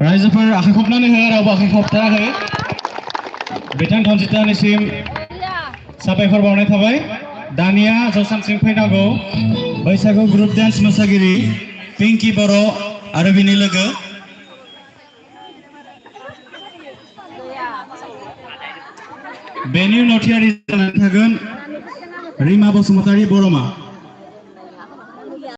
रायजोफोर आखाइ खबनानै हो रावबो आखाइ खबथाराखै बिथां धनजितानिसिम साबायखर बावनाय थाबाय दानिया जौसांसिम फैनांगौ बैसागु ग्रुप डान्स मोसागिरि पिंकी बर' आरो बिनि लोगो बेनि उनाव थियारि जानानै थागोन रिमा बसुमतारी बर'मा